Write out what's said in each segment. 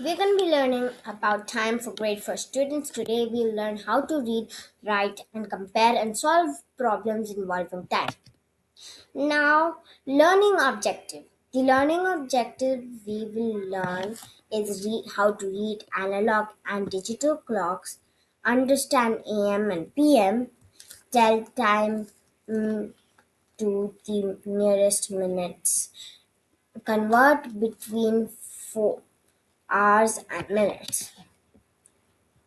We're going to be learning about time for grade 1 students. Today we'll learn how to read, write, and compare and solve problems involving time. Now, learning objective. The learning objective we will learn is how to read analog and digital clocks, understand AM and PM, tell time to the nearest minutes, convert between 4 hours and minutes.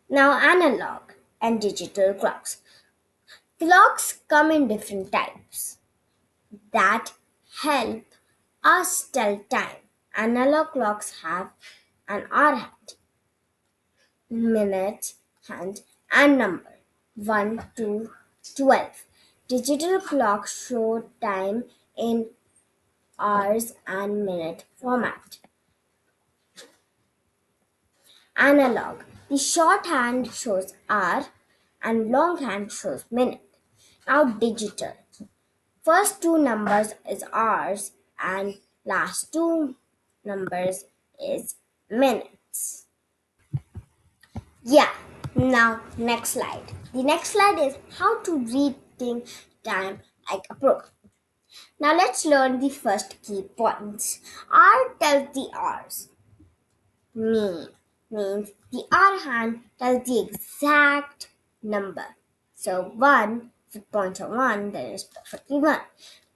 Now, analog and digital clocks. Clocks come in different types that help us tell time. Analog clocks have an hour hand, minute hand, and number 1 to 12. Digital clocks show time in hours and minute format. Analog. The shorthand shows hour and longhand shows minute. Now digital. First two numbers is hours and last two numbers is minutes. Yeah, now next slide. The next slide is how to read time like a pro. Now let's learn the first key points. R tells the hours. Means the hour hand tells the exact number. So 1, if it points at 1, then it's perfectly 1.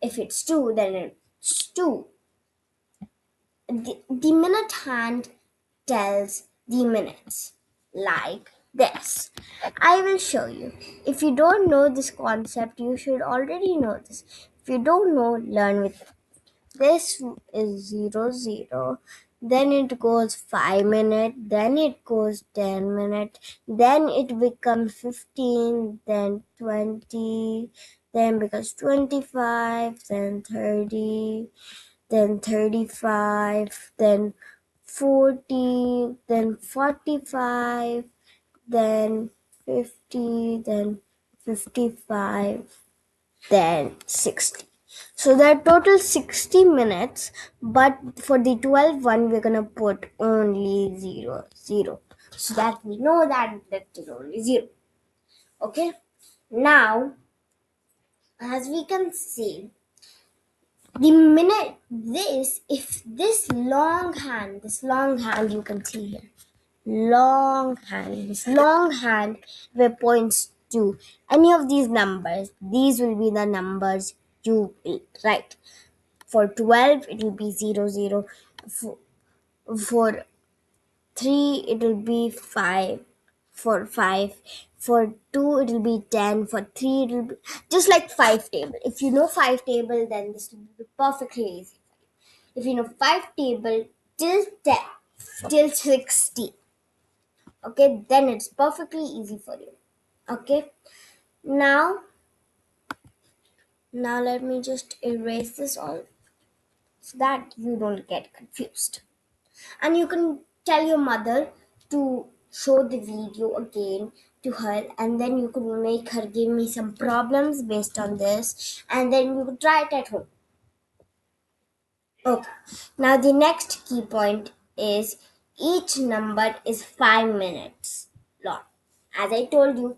If it's 2, then it's 2. The minute hand tells the minutes, like this. I will show you. If you don't know this concept, you should already know this. If you don't know, learn with me. This is 0, 0. Then it goes 5 minutes. Then it goes 10 minutes. Then it becomes 15. Then 20. Then becomes 25. Then 30. Then 35. Then 40. Then 45. Then 50. Then 55. Then 60. So there are total 60 minutes, but for the 12 one, we're going to put only 0, 0. So that we know that is only 0. Okay. Now, as we can see, the minute if this long hand you can see here, this long hand where points to any of these numbers, these will be the numbers you will write. For 12 it will be 0, 0. For 3 it will be 5. For 5, for 2 it will be 10. For 3 it will be just like 5 table. If you know 5 table, then this will be perfectly easy. If you know 5 table till 10 till 60, okay, then it's perfectly easy for you. Okay, now let me just erase this all so that you don't get confused. And you can tell your mother to show the video again to her, and then you can make her give me some problems based on this, and then you could try it at home. Okay, now the next key point is each number is 5 minutes long. As I told you,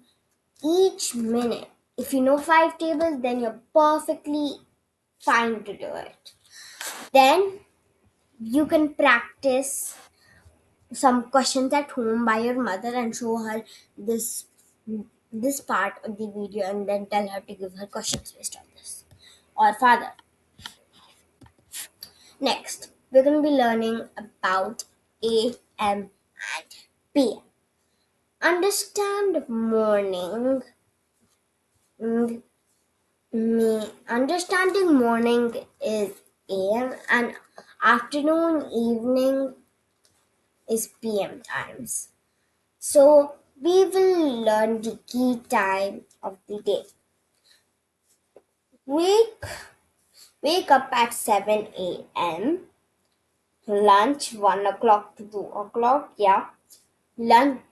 each minute, if you know 5 tables, then you're perfectly fine to do it. Then you can practice some questions at home by your mother and show her this part of the video, and then tell her to give her questions based on this, or father. Next, we're going to be learning about AM and PM. Understand morning. Understanding morning is AM and afternoon, evening is PM times. So we will learn the key time of the day. Wake up at 7 a.m. Lunch 1 o'clock to 2 o'clock. Yeah.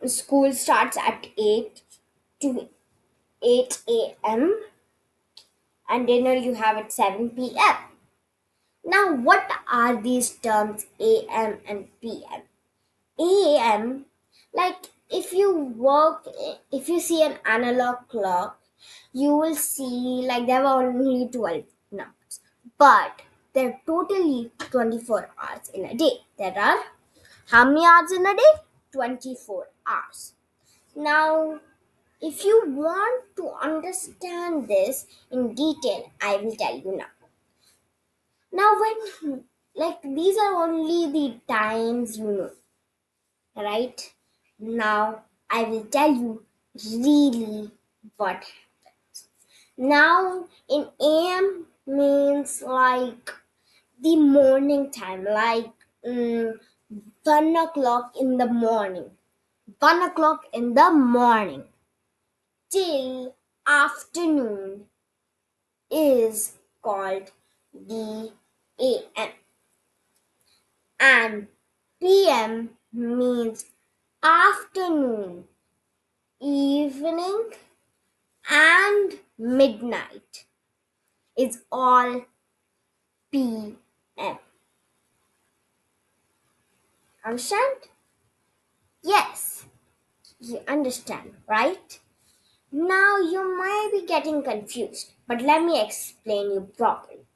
School starts at 8 to 8 a.m. and dinner you have at 7 p.m. Now, what are these terms AM and PM? AM, like if you see an analog clock, you will see like there were only 12 numbers. But there are totally 24 hours in a day. There are how many hours in a day? 24 hours. Now, if you want to understand this in detail, I will tell you now. Now, when like these are only the times you know, right? Now, I will tell you really what. Now, in AM means like the morning time, like 1 o'clock in the morning. 1 o'clock in the morning till afternoon is called the AM, and PM means afternoon, evening, and midnight is all PM. Understand? Yes, you understand, right? Now you might be getting confused, but let me explain you properly.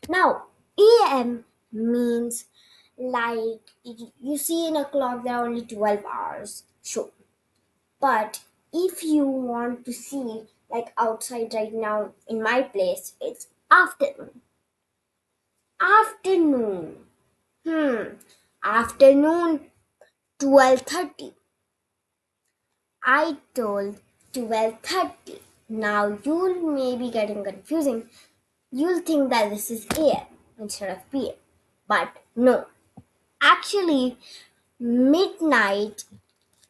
Now, AM means like you see in a clock there are only 12 hours, sure. But if you want to see, like outside right now in my place, it's afternoon. Afternoon. Afternoon 12:30. I told 12:30. Now you'll maybe getting confusing. You'll think that this is AM instead of PM. But no. Actually, midnight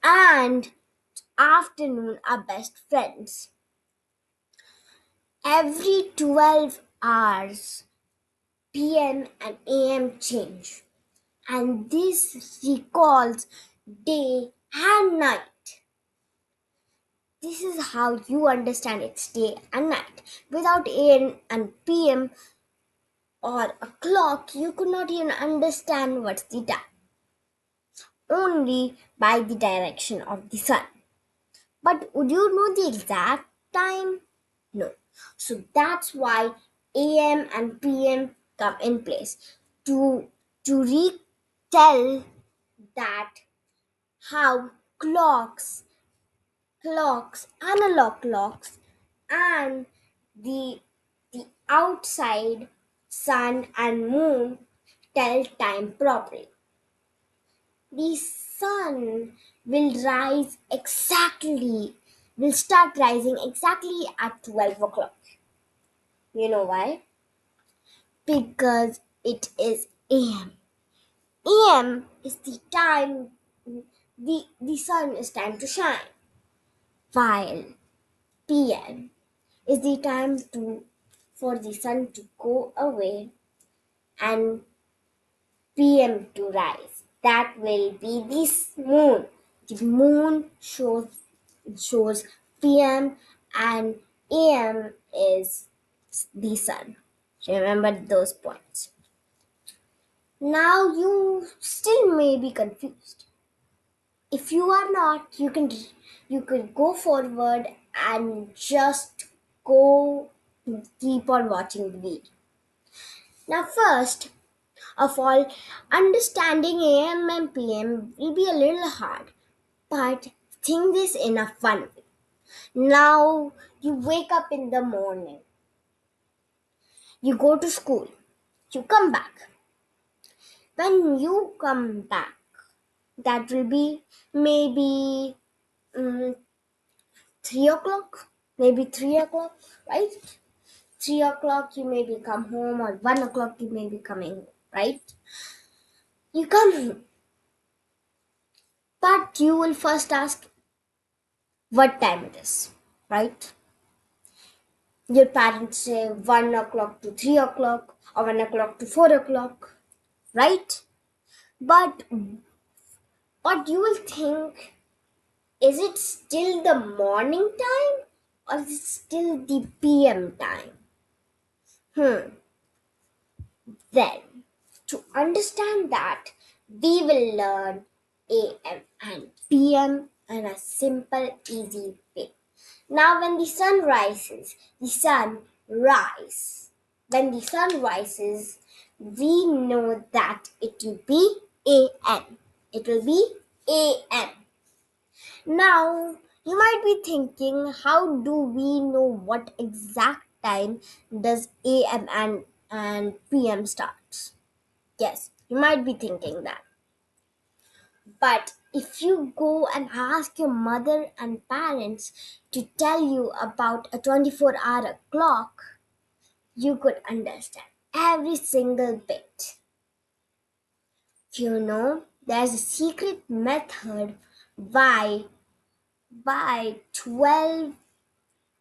and afternoon are best friends. Every 12 hours, PM and AM change, and this recalls day and night. This is how you understand it's day and night. Without AM and PM or a clock, you could not even understand what's the time. Only by the direction of the sun. But would you know the exact time? No. So that's why AM and PM come in place to retell that how analog clocks, and the the outside sun and moon tell time properly. The sun will start rising exactly at 12 o'clock. You know why? Because it is AM. AM is the time the sun is time to shine, while PM is the time for the sun to go away and PM to rise. That will be this moon. The moon shows PM, and AM is the sun. Remember those points. Now you still may be confused. If you are not, you could go forward and just go keep on watching the video. Now first of all, understanding AM and PM will be a little hard, but think this in a fun way. Now you wake up in the morning, you go to school, you come back. When you come back, that will be maybe 3 o'clock, maybe 3 o'clock, right? 3 o'clock you maybe come home, or 1 o'clock you may be coming home, right? You come home, but you will first ask what time it is, right? Your parents say 1 o'clock to 3 o'clock, or 1 o'clock to 4 o'clock, right? But what you will think, is it still the morning time or is it still the PM time? Then, to understand that, we will learn AM and PM in a simple, easy way. Now, when the sun rises, the sun rise. When the sun rises, we know that it will be AM. It will be AM. Now, you might be thinking, how do we know what exact time does AM and PM starts? Yes, you might be thinking that. But if you go and ask your mother and parents to tell you about a 24-hour clock, you could understand every single bit. There's a secret method why by 12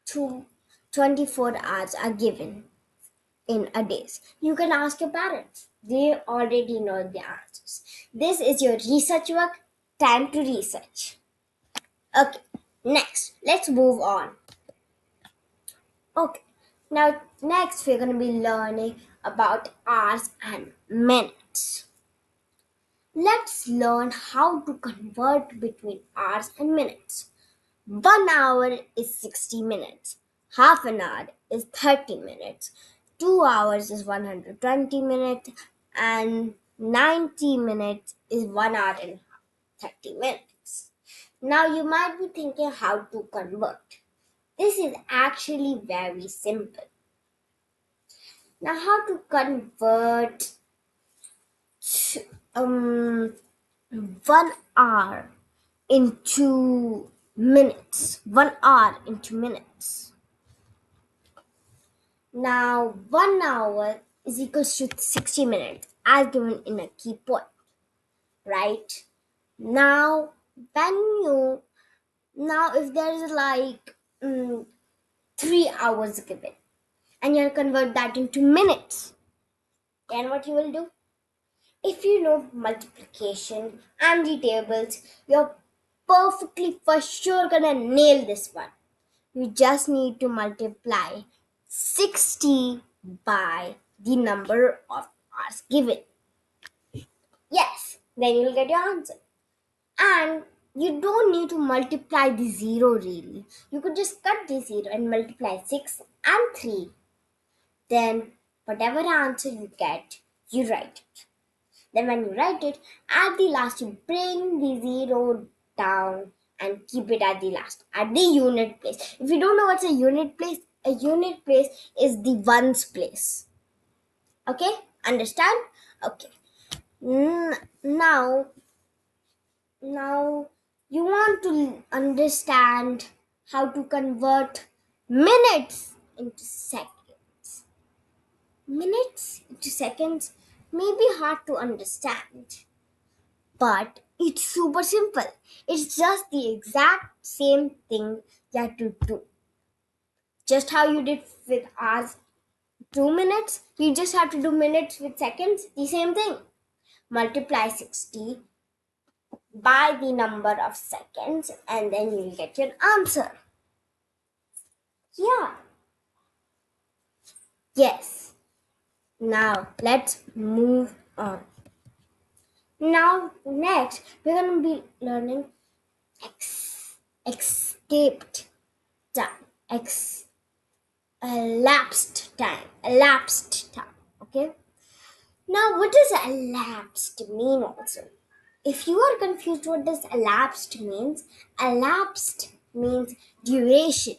to 24 hours are given in a day. You can ask your parents. They already know the answers. This is your research work. Time to research. Okay, next, let's move on. Okay, now next we're going to be learning about hours and minutes. Let's learn how to convert between hours and minutes. 1 hour is 60 minutes. Half an hour is 30 minutes. 2 hours is 120 minutes. And 90 minutes is 1 hour and 30 minutes. Now you might be thinking how to convert. This is actually very simple. Now, how to convert to, 1 hour into minutes? 1 hour into minutes. Now, 1 hour is equals to 60 minutes as given in a key point, right? Now, when you now if there is like 3 hours given, and you'll convert that into minutes, then what you will do? If you know multiplication and the tables, you're perfectly for sure gonna nail this one. You just need to multiply 60 by the number of hours given. Yes, then you'll get your answer. And you don't need to multiply the zero really. You could just cut the zero and multiply 6 and 3. Then whatever answer you get, you write it. Then when you write it, at the last you bring the zero down and keep it at the last, at the unit place. If you don't know what's a unit place is the ones place. Okay? Understand? Okay. Now you want to understand how to convert minutes into seconds. Minutes into seconds may be hard to understand, but it's super simple. It's just the exact same thing you have to do. Just how you did with hours, 2 minutes, you just have to do minutes with seconds, the same thing. Multiply 60 by the number of seconds and then you'll get your answer. Yeah. Yes. Now let's move on. Now next we're going to be learning escaped time. Elapsed time. Okay. Now what does elapsed mean also? If you are confused what does elapsed means duration,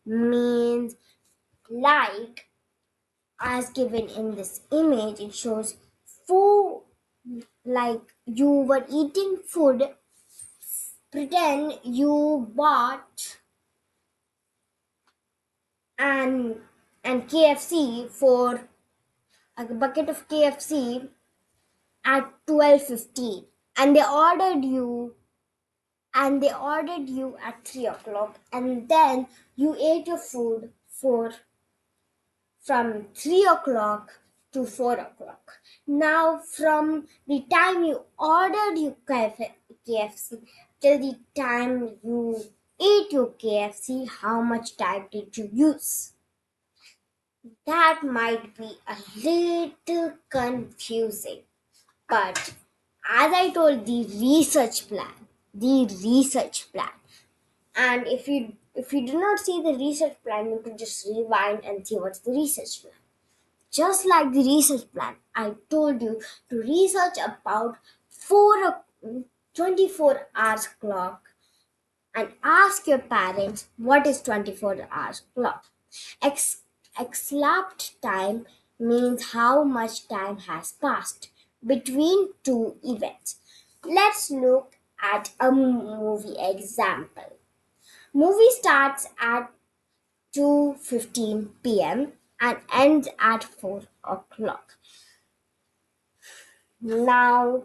means like as given in this image, it shows food, like you were eating food, pretend you bought and KFC for a bucket of KFC at 12:15 and they ordered you at 3 o'clock, and then you ate your food for from 3 o'clock to 4 o'clock. Now, from the time you ordered your KFC till the time you ate your KFC, how much time did you use? That might be a little confusing, but as I told, the research plan. The research plan. And if you do not see the research plan, you could just rewind and see what's the research plan. Just like the research plan, I told you to research about 24 hours clock and ask your parents what is 24 hours clock. Ex- Elapsed time means how much time has passed between two events. Let's look at a movie example. Movie starts at 2:15 p.m. and ends at 4 o'clock. Now,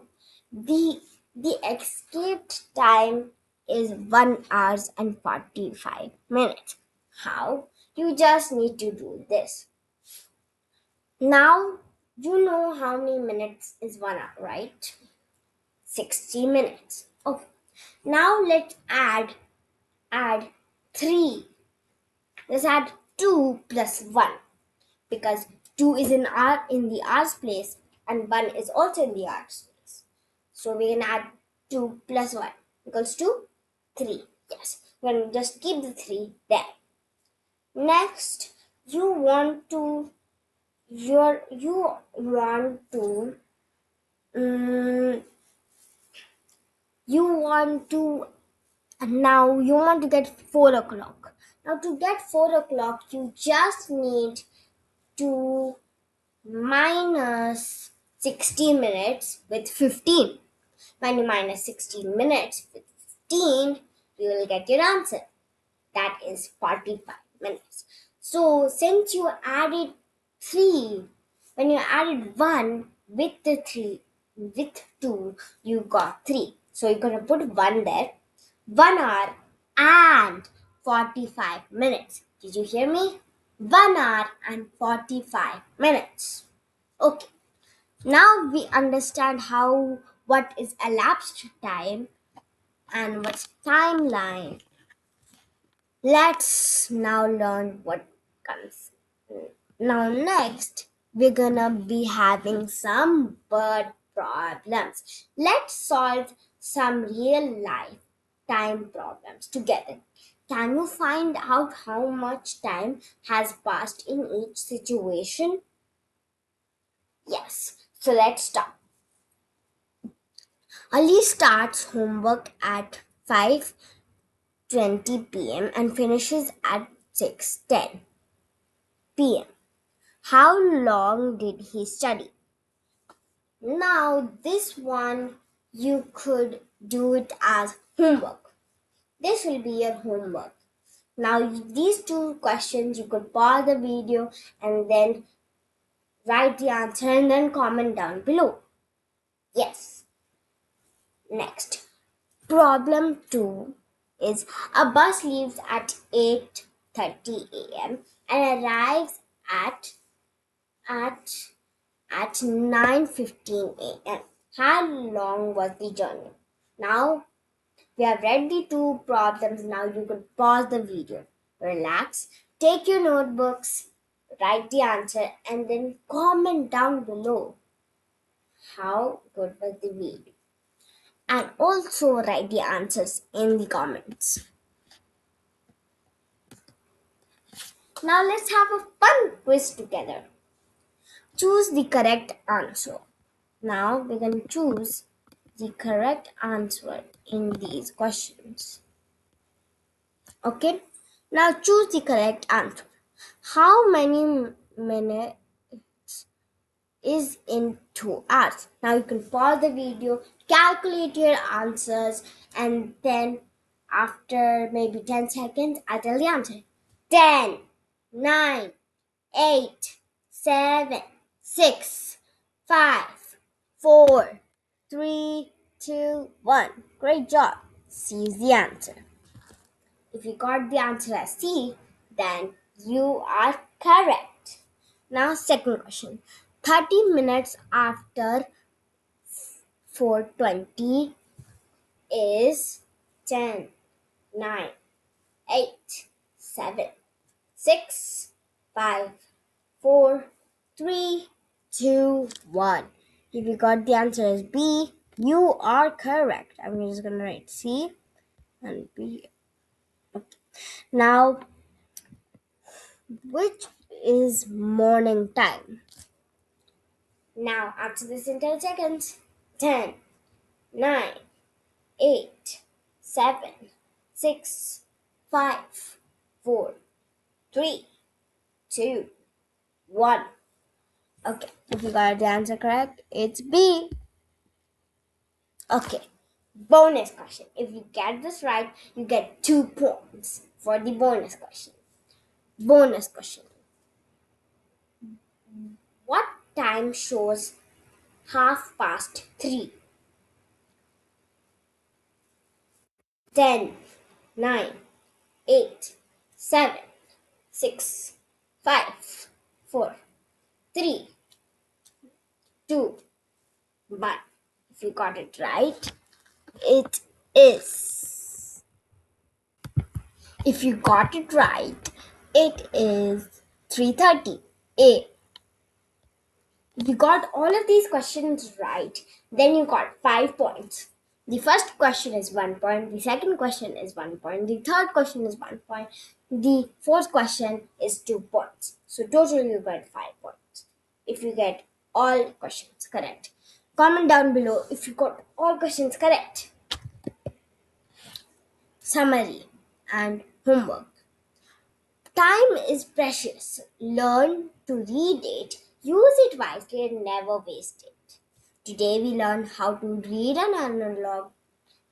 the escaped time is 1 hours and 45 minutes. How? You just need to do this. Now, you know how many minutes is 1 hour, right? 60 minutes. Okay. Now let's add 3. Let's add 2 plus 1 because 2 is in the hours place and 1 is also in the hours place. So we can add 2 plus 1 equals to 3. Yes, we can just keep the 3 there. Next, you want to um, you want to now you want to get 4 o'clock. Now to get 4 o'clock, you just need to minus 60 minutes with 15. When you minus 16 minutes with 15, you will get your answer. That is 45 minutes. So since you added 3, when you added 1 with the 3, with 2, you got 3. So you're going to put 1 there. 1 hour and 45 minutes. Did you hear me? 1 hour and 45 minutes. Okay. Now we understand what is elapsed time and what's timeline. Let's now learn what comes. Now next, we're gonna be having some bird problems. Let's solve some real life time problems together. Can you find out how much time has passed in each situation? Yes. So let's start. Ali starts homework at 5:20 p.m. and finishes at 6:10 p.m. How long did he study? Now, this one you could do it as homework. This will be your homework. Now, these two questions you could pause the video and then write the answer and then comment down below. Yes. Next, problem 2 is a bus leaves at 8:30 a.m. and arrives at at 9:15 a.m. How long was the journey? Now we have read the two problems. Now you could pause the video, relax, take your notebooks, write the answer, and then comment down below how good was the video. And also write the answers in the comments. Now let's have a fun quiz together. Choose the correct answer. Now we can choose the correct answer in these questions. Okay, now choose the correct answer. How many minutes is in 2 hours? Now you can pause the video, calculate your answers, and then after maybe 10 seconds, I tell the answer. 10, 9, 8, 7, 6, 5, 4, 3, 2, 1. Great job. C is the answer. If you got the answer as C, then you are correct. Now, second question. 30 minutes after 4:20 is 10, 9, 8, 7, 6, 5, 4, 3, 2, 1. If you got the answer as B, You are correct. I'm just gonna write C and B. Now, which is morning time? Now, answer this in 10 seconds. 10, 9, 8, 7, 6, 5, 4, 3, 2, 1. Okay, if you got the answer correct, it's B. Okay, bonus question. If you get this right, you get 2 points for the bonus question. Bonus question. What time shows 3:30? 10, 9, 8, 7, 6, 5, 4, 3, 2, 1. If you got it right, it is. If you got it right, it is 3:30 A. If you got all of these questions right, then you got 5 points. The first question is 1 point, the second question is 1 point, the third question is 1 point, the fourth question is 2 points. So total you got 5 points if you get all questions correct. Comment down below if you got all questions correct. Summary and homework. Time is precious. Learn to read it, use it wisely, and never waste it. Today we learned how to read an analog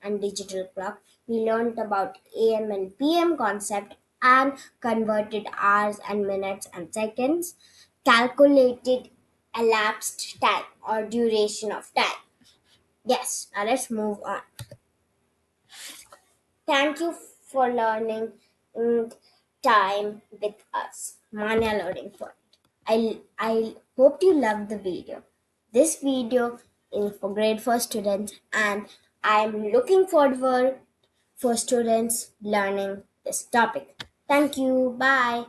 and digital clock. We learned about AM and PM concept and converted hours and minutes and seconds, calculated elapsed time or duration of time. Yes, now let's move on. Thank you for learning time with us. Mania Learning Point. I hope you loved the video. This video is for grade 4 students and I am looking forward for students learning this topic. Thank you. Bye.